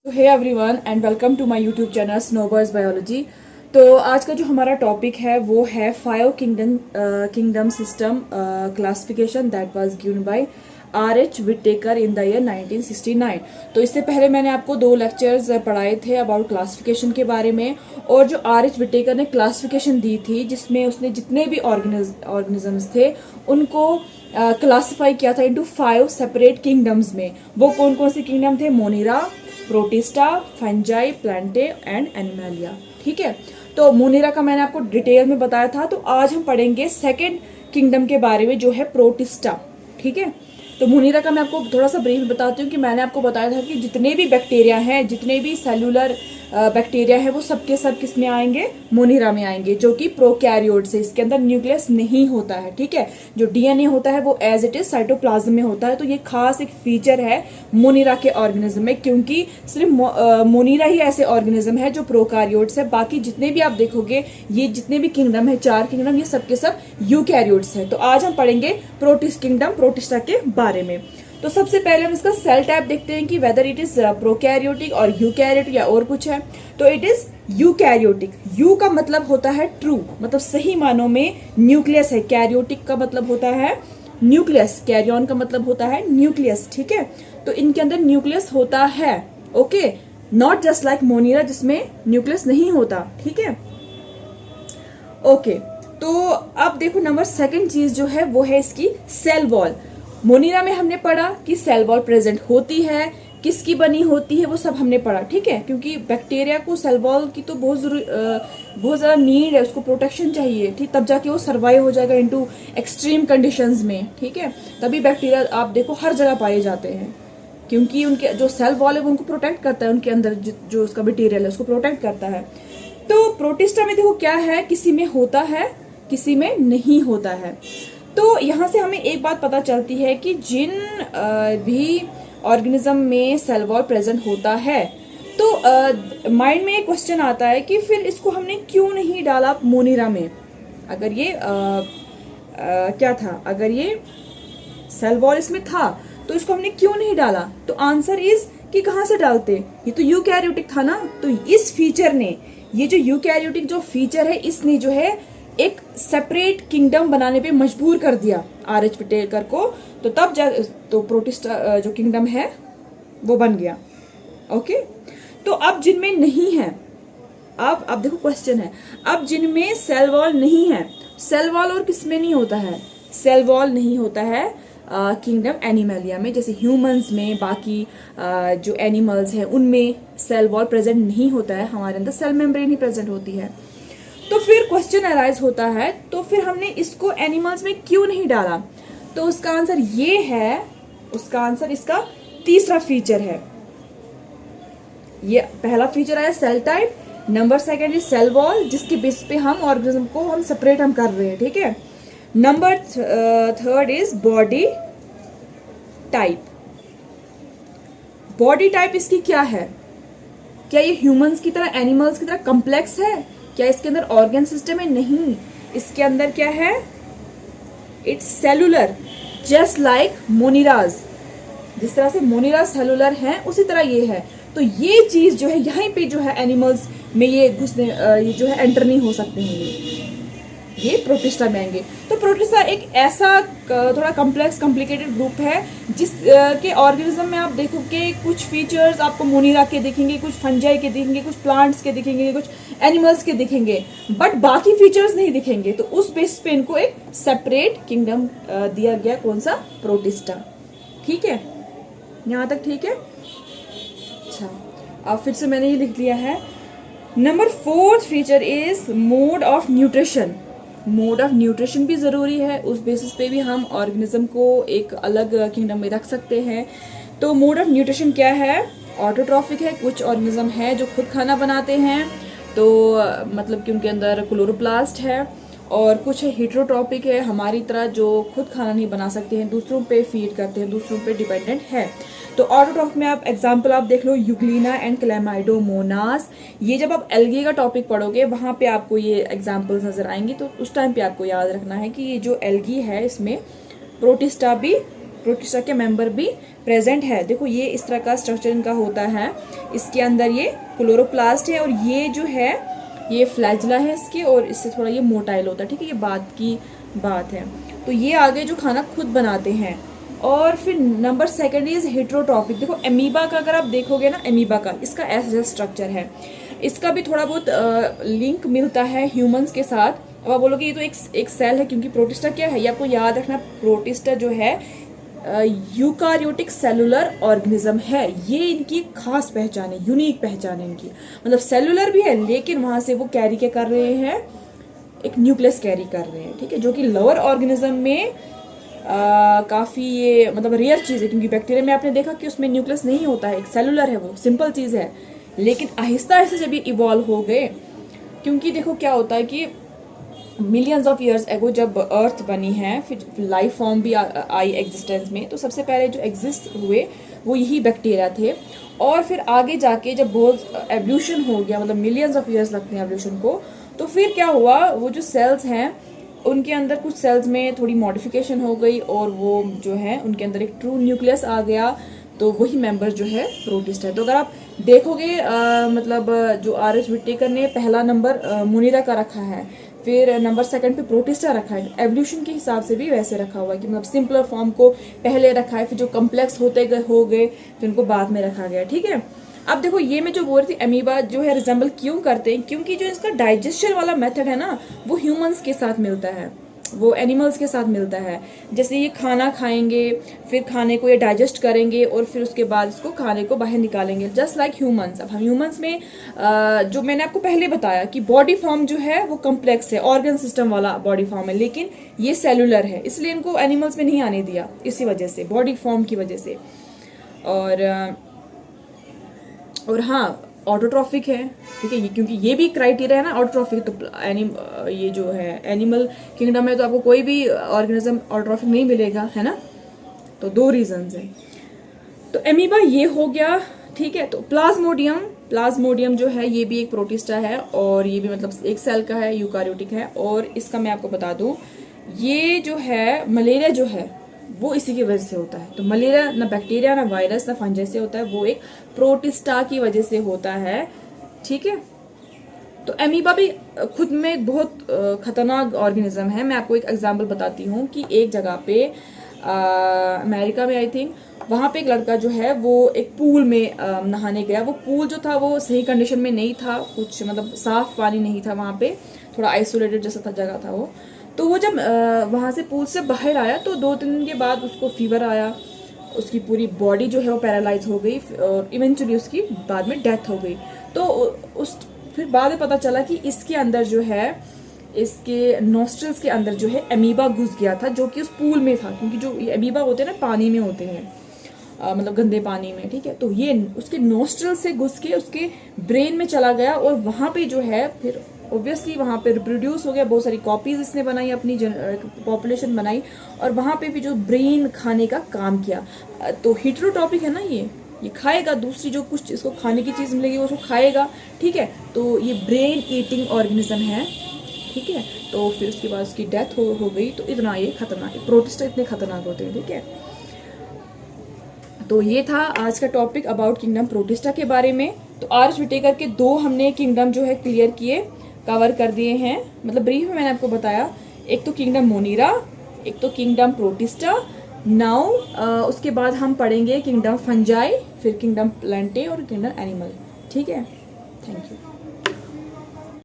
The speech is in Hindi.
तो hey everyone and welcome to my YouTube channel Snowbirds Biology. तो आज का जो हमारा टॉपिक है वो है five kingdom system classification that was given by R.H. Whittaker in the year 1969। तो इससे पहले मैंने आपको दो लेक्चर्स पढ़ाए थे अबाउट क्लासिफिकेशन के बारे में, और जो R.H. विटेकर ने क्लासिफिकेशन दी थी जिसमें उसने जितने भी ऑर्गेनिजम्स थे उनको क्लासिफाई किया था इनटू 5 सेपरेट किंगडम्स में। वो कौन कौन से किंगडम थे? Monera, Protista, Fungi, Plantae and Animalia. ठीक है, तो मोनिरा का मैंने आपको डिटेल में बताया था। तो आज हम पढ़ेंगे सेकंड किंगडम के बारे में जो है प्रोटिस्टा। ठीक है, तो मोनिरा का मैं आपको थोड़ा सा ब्रीफ बताती हूँ कि मैंने आपको बताया था कि जितने भी बैक्टीरिया हैं, जितने भी सेलुलर बैक्टीरिया है वो सबके सब किस में आएंगे? मोनिरा में आएंगे, जो कि प्रोकैरियोट्स है। इसके अंदर न्यूक्लियस नहीं होता है। ठीक है, जो डीएनए होता है वो एज इट इज साइटोप्लाज्म में होता है। तो ये खास एक फीचर है मोनिरा के ऑर्गेनिज्म में, क्योंकि सिर्फ मोनिरा ही ऐसे ऑर्गेनिज्म है जो प्रोकैरियोट्स है। बाकी जितने भी आप देखोगे, ये जितने भी किंगडम है, 4 किंगडम, ये सबके सब यूकैरियोट्स है। तो आज हम पढ़ेंगे प्रोटिस्टा के बारे में। तो सबसे पहले हम इसका सेल टाइप देखते हैं कि वेदर इट इज प्रोकैरियोटिक और यूकैरियोटिक या और कुछ है। तो इट इज यूकैरियोटिक। यू का मतलब होता है ट्रू, मतलब सही मानों में न्यूक्लियस है। कैरियोटिक का मतलब होता है न्यूक्लियस, कैरियन का मतलब होता है न्यूक्लियस। ठीक है, तो इनके अंदर न्यूक्लियस होता है। ओके, नॉट जस्ट लाइक मोनिरा जिसमें न्यूक्लियस नहीं होता। ठीक है, ओके। तो अब देखो, नंबर सेकंड चीज जो है वो है इसकी सेल वॉल। मोनिरा में हमने पढ़ा कि सेल वॉल प्रेजेंट होती है, किसकी बनी होती है वो सब हमने पढ़ा। ठीक है, क्योंकि बैक्टीरिया को सेल वॉल की तो बहुत ज्यादा नीड है, उसको प्रोटेक्शन चाहिए। ठीक, तब जाके वो सर्वाइव हो जाएगा इनटू एक्सट्रीम कंडीशंस में। ठीक है, तभी बैक्टीरिया आप देखो हर जगह पाए जाते हैं, क्योंकि उनके जो सेल वॉल है वो उनको प्रोटेक्ट करता है, उनके अंदर जो उसका मटीरियल है उसको प्रोटेक्ट करता है। तो प्रोटिस्टा में देखो क्या है, किसी में होता है, किसी में नहीं होता है। तो यहाँ से हमें एक बात पता चलती है कि जिन भी ऑर्गेनिज्म में सेल वॉल प्रेजेंट होता है, तो माइंड में एक क्वेश्चन आता है कि फिर इसको हमने क्यों नहीं डाला मोनिरा में? अगर ये क्या था, अगर ये सेल वॉल इसमें था तो इसको हमने क्यों नहीं डाला? तो आंसर इज कि कहाँ से डालते, ये तो यूकैरियोटिक था ना। तो इस फीचर ने, ये जो यूकैरियोटिक जो फीचर है, इसने जो है एक सेपरेट किंगडम बनाने पे मजबूर कर दिया R.H. विटेकर को। तो तब तो प्रोटिस्टा जो किंगडम है वो बन गया। ओके, तो अब जिनमें नहीं है, अब देखो क्वेश्चन है, अब जिनमें सेल वॉल नहीं है, सेल वॉल और किसमें नहीं होता है? सेल वॉल नहीं होता है किंगडम एनिमलिया में, जैसे ह्यूमंस में, बाकी जो एनिमल्स हैं उनमें सेल वॉल प्रेजेंट नहीं होता है। हमारे अंदर सेल मेम्ब्रेन ही प्रेजेंट होती है। तो फिर क्वेश्चन अराइज होता है, तो फिर हमने इसको एनिमल्स में क्यों नहीं डाला? तो उसका आंसर ये है, उसका आंसर इसका तीसरा फीचर है। ये पहला फीचर आया cell type, number second is cell wall, जिसके बेस पे हम ऑर्गेनिज्म को हम सेपरेट हम कर रहे हैं। ठीक है, number third is body type. Body type इसकी क्या है? क्या ये ह्यूमंस की तरह, एनिमल्स की तरह कॉम्प्लेक्स है? क्या इसके अंदर ऑर्गन सिस्टम है? नहीं, इसके अंदर क्या है? It's cellular, just like Moneras. जिस तरह से मोनिराज सेलुलर है उसी तरह ये है। तो ये चीज जो है यहीं पे जो है एनिमल्स में ये घुसने, ये जो है एंटर नहीं हो सकते हैं, ये प्रोटिस्टा में आएंगे। तो प्रोटिस्टा एक ऐसा थोड़ा कॉम्प्लेक्स कॉम्प्लिकेटेड ग्रुप है जिस के ऑर्गेनिज्म में आप देखोगे कुछ फीचर्स आपको मोनिरा के दिखेंगे, कुछ फंजाई के दिखेंगे, कुछ प्लांट्स के दिखेंगे, कुछ एनिमल्स के दिखेंगे, बट बाकी फीचर्स नहीं दिखेंगे। तो उस बेस पे इनको एक सेपरेट किंगडम दिया गया, कौन सा? प्रोटिस्टा। ठीक है, यहाँ तक ठीक है? अच्छा, अब फिर से मैंने ये लिख लिया है। Number fourth feature is mode of nutrition. Mode of nutrition भी ज़रूरी है, उस बेसिस पे भी हम ऑर्गेनिज्म को एक अलग किंगडम में रख सकते हैं। तो मोड ऑफ न्यूट्रिशन क्या है? ऑटोट्रॉफिक है। कुछ ऑर्गेनिज्म है जो खुद खाना बनाते हैं, तो मतलब कि उनके अंदर क्लोरोप्लास्ट है, और कुछ हेटेरोट्रॉपिक है, हमारी तरह जो खुद खाना नहीं बना सकते हैं, दूसरों पे फीड करते हैं, दूसरों पे डिपेंडेंट है। तो ऑटोट्रॉफिक में आप एग्जांपल आप देख लो, यूग्लिना एंड क्लैमाइडोमोनास। ये जब आप एल्गी का टॉपिक पढ़ोगे वहां पे आपको ये एग्जांपल्स नजर आएंगी। तो उस टाइम पे आपको याद रखना है कि ये जो एल्गी है इसमें प्रोटिस्टा भी प्रोटिस्टा के मेंबर भी प्रेजेंट है। देखो ये इस तरह का स्ट्रक्चर इनका होता है, इसके अंदर ये क्लोरोप्लास्ट है और ये जो है ये फ्लैजिला है इसके, और इससे थोड़ा ये मोटाइल होता है, ठीक है, ये बात की बात है। तो ये आगे जो खाना खुद बनाते हैं। और फिर नंबर सेकंड इज हेट्रोट्रॉफिक। देखो एमीबा का अगर आप देखोगे ना, एमीबा का इसका ऐसा स्ट्रक्चर है, इसका भी थोड़ा बहुत लिंक मिलता है ह्यूमंस के साथ। अब आप बोलोगे ये तो एक सेल है, क्योंकि प्रोटिस्टा क्या है, ये आपको याद रखना, प्रोटिस्टा जो है यूकारियोटिक सेलुलर ऑर्गेनिज्म है। ये इनकी खास पहचान है, यूनिक पहचान है इनकी, मतलब सेलुलर भी है लेकिन वहां से वो कैरी क्या कर रहे हैं, एक न्यूक्लियस कैरी कर रहे हैं, ठीक है, जो कि लोअर ऑर्गेनिज्म में काफ़ी ये मतलब रेयर चीज़ है, क्योंकि बैक्टीरिया में आपने देखा कि उसमें न्यूक्लियस नहीं होता है, एक सेलुलर है, वो सिंपल चीज़ है। लेकिन आहिस्ता आहिस्ता जब ये इवॉल्व हो गए, क्योंकि देखो क्या होता है कि मिलियंस ऑफ ईयर्स एगो जब अर्थ बनी है, फिर लाइफ फॉर्म भी आई एग्जिस्टेंस में, तो सबसे पहले जो एग्जिस्ट हुए वो यही बैक्टीरिया थे। और फिर आगे जाके जब बहुत एवोल्यूशन हो गया, मतलब मिलियंस ऑफ ईयर्स लगते हैं एवोल्यूशन को, तो फिर क्या हुआ, वो जो सेल्स हैं उनके अंदर कुछ सेल्स में थोड़ी मॉडिफिकेशन हो गई और वो जो है उनके अंदर एक ट्रू न्यूक्लियस आ गया, तो वही मेंबर जो है प्रोटिस्ट है। तो अगर आप देखोगे मतलब जो आर.एच. विटेकर ने पहला नंबर मुनीरा का रखा है, फिर नंबर सेकंड पे प्रोटिस्टा रखा है, एवोल्यूशन के हिसाब से भी वैसे रखा हुआ है कि मतलब सिंपलर फॉर्म को पहले रखा है, फिर जो कम्प्लेक्स होते गए हो गए फिर उनको बाद में रखा गया, ठीक है। अब देखो ये मैं जो बोल रही थी एमीबा जो है रिजेंबल क्यों करते हैं, क्योंकि जो इसका डाइजेशन वाला मेथड है ना वो ह्यूमंस के साथ मिलता है, वो एनिमल्स के साथ मिलता है। जैसे ये खाना खाएंगे, फिर खाने को ये डाइजेस्ट करेंगे और फिर उसके बाद इसको खाने को बाहर निकालेंगे, जस्ट लाइक ह्यूमंस। अब हम ह्यूमंस में जो मैंने आपको पहले बताया कि बॉडी फॉर्म जो है वो कम्प्लेक्स है, ऑर्गन सिस्टम वाला बॉडी फॉर्म है, लेकिन ये सेलुलर है, इसलिए इनको एनिमल्स में नहीं आने दिया, इसी वजह से, बॉडी फॉर्म की वजह से। और हाँ ऑटोट्रॉफिक है, ठीक है, क्योंकि ये भी क्राइटेरिया है ना ऑटोट्रॉफिक। तो ये जो है एनिमल किंगडम में तो आपको कोई भी ऑर्गेनिज्म ऑटोट्रॉफिक नहीं मिलेगा, है ना। तो दो रीजंस हैं। तो एमीबा ये हो गया, ठीक है। तो प्लाज्मोडियम जो है ये भी एक प्रोटिस्टा है और ये भी मतलब एक सेल का है, यूकारियोटिक है। और इसका मैं आपको बता दूं, ये जो है मलेरिया जो है वो इसी की वजह से होता है। तो मलेरिया ना बैक्टीरिया ना वायरस ना फंगस से होता है, वो एक प्रोटिस्टा की वजह से होता है, ठीक है। तो एमीबा भी खुद में बहुत खतरनाक ऑर्गेनिज्म है। मैं आपको एक एग्जांपल बताती हूँ कि एक जगह पे अमेरिका में आई थिंक, वहाँ पे एक लड़का जो है वो एक पूल में नहाने गया। वो पूल जो था वो सही कंडीशन में नहीं था, कुछ मतलब साफ पानी नहीं था वहाँ पे, थोड़ा आइसोलेटेड जैसा था जगह था वो। तो वो जब वहाँ से पूल से बाहर आया तो 2-3 दिन के बाद उसको फीवर आया, उसकी पूरी बॉडी जो है वो पैरालाइज हो गई और इवेंचुअली उसकी बाद में डेथ हो गई। तो उस फिर बाद में पता चला कि इसके अंदर जो है, इसके नोस्ट्रल्स के अंदर जो है एमीबा घुस गया था, जो कि उस पूल में था, क्योंकि जो ये एमीबा होते हैं ना पानी में होते हैं, मतलब गंदे पानी में, ठीक है। तो ये उसके नोस्ट्रल से घुस के उसके ब्रेन में चला गया और वहाँ पे जो है फिर ऑब्वियसली वहाँ पे रिप्रोड्यूस हो गया, बहुत सारी कॉपीज इसने बनाई, अपनी पॉपुलेशन बनाई और वहाँ पे भी जो ब्रेन खाने का काम किया। तो हेटेरोट्रॉपिक है ना, ये खाएगा, दूसरी जो कुछ इसको खाने की चीज़ मिलेगी वो उसको खाएगा, ठीक है। तो ये ब्रेन ईटिंग ऑर्गेनिज्म है, ठीक है। तो फिर उसके बाद उसकी डेथ हो गई। तो इतना ये खतरनाक, प्रोटिस्टा इतने खतरनाक होते हैं, ठीक है। तो ये था आज का टॉपिक अबाउट किंगडम प्रोटिस्टा के बारे में। तो आर.एच. विटेकर के 2 हमने किंगडम जो है क्लियर किए, कवर कर दिए हैं, मतलब ब्रीफ में मैंने आपको बताया। एक तो किंगडम मोनीरा, एक तो किंगडम प्रोटिस्टा। नाउ उसके बाद हम पढ़ेंगे किंगडम फंजाई, फिर किंगडम प्लांटे और किंगडम एनिमल, ठीक है। Thank you.